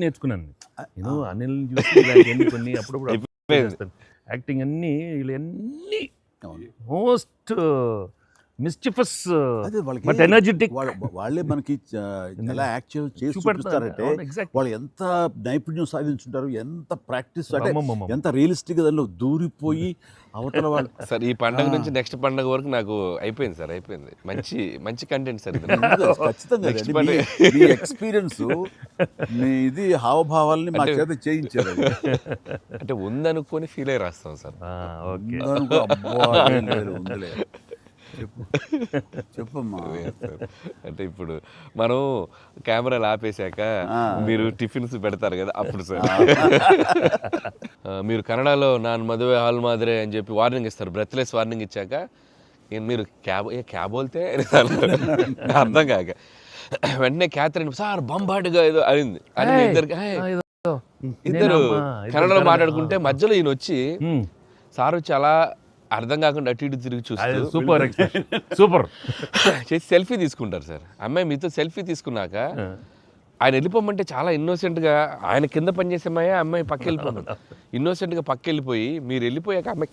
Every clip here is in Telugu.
నేర్చుకున్నాను నేను అనిల్ని చూసి ఇలాంటివన్నీ కొన్ని అప్పుడప్పుడు చేస్తాను. యాక్టింగ్ అన్నీ వీళ్ళన్నీ మోస్ట్ మిస్చిఫస్ బట్ ఎనర్జెటిక్ వాళ్ళే మనకి ఎలా యాక్ట్ చేసి చూపిస్తారంటే వాళ్ళు ఎంత నైపుణ్యం సాధించుంటారు, ఎంత ప్రాక్టీస్ అంటే ఎంత రియలిస్టిక్ గా దానిలో దూరిపోయి అవతల వాళ్ళు. సార్ ఈ పండుగ నుంచి నెక్స్ట్ పండుగ వరకు నాకు అయిపోయింది సార్, అయిపోయింది. మంచి మంచి కంటెంట్ సార్. ఖచ్చితంగా మీ ఎక్స్పీరియన్స్ మీ ఇది హావభావాలని మా చేత చేయించారు. అంటే ఉందనుకొని ఫీల్ అయ్యి రాస్తాం సార్. ఉందిలే చెప్పమ్మా. అంటే ఇప్పుడు మనం కెమెరాలు ఆపేశాక మీరు టిఫిన్స్ పెడతారు కదా అప్పుడు సార్. మీరు కన్నడలో నాన్ మదువే హాల్ మాదిరే అని చెప్పి వార్నింగ్ ఇస్తారు, బ్రెత్లెస్ వార్నింగ్ ఇచ్చాక మీరు క్యాబ్ వెళ్తే అర్థం కాక వెంటనే క్యాథరిన్ సార్ బంబాటుగా ఏదో అయింది అని ఇద్దరు కన్నడలో మాట్లాడుకుంటే మధ్యలో ఈయన వచ్చి సార్ వచ్చి అలా అర్థం కాకుండా అటు ఇటు తిరిగి చూస్తారు, సూపర్ సూపర్ చేసి సెల్ఫీ తీసుకుంటారు సార్. అమ్మాయి మీతో సెల్ఫీ తీసుకున్నాక ఆయన వెళ్ళిపోమంటే చాలా ఇన్నోసెంట్గా, ఆయన కింద పనిచేసే అమ్మాయి పక్క వెళ్ళిపోతాడు, ఇన్నోసెంట్గా పక్క వెళ్ళిపోయి మీరు వెళ్ళిపోయాక అమ్మాయి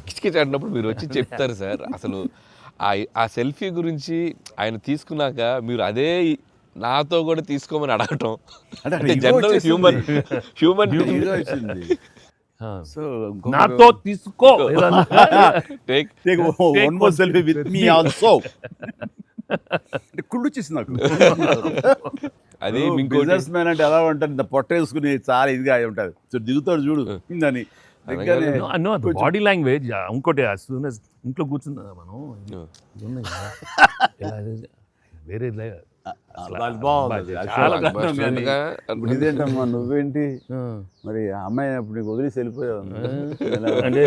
కిచకిచ అంటున్నప్పుడు మీరు వచ్చి చెప్తారు సార్. అసలు ఆ సెల్ఫీ గురించి ఆయన తీసుకున్నాక మీరు అదే నాతో కూడా తీసుకోమని అడగటం అంటే జనరల్ హ్యూమన్ సో నాతో తీసుకో కుళ్ళు చేసి నాకు అది బిజినెస్ మ్యాన్ అంటే ఎలా ఉంటుంది, పొట్ట వేసుకుని చాలా ఇదిగా ఉంటుంది. సో దిగుతాడు చూడు అని బాడీ లాంగ్వేజ్. ఇంకోటి ఇంట్లో కూర్చున్నా మనం వేరే ఇదేంటమ్మా నువ్వేంటి మరి అమ్మాయి అప్పుడు నీకు వదిలేసి వెళ్ళిపోయావు అంటే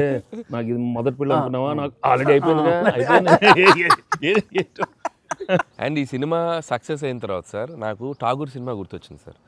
నాకు ఇది మొదటి పిల్ల అనుకున్నావా, నాకు ఆల్రెడీ అయిపోయిందిగా. అండ్ ఈ సినిమా సక్సెస్ అయిన తర్వాత సార్ నాకు ఠాగూర్ సినిమా గుర్తొచ్చింది సార్.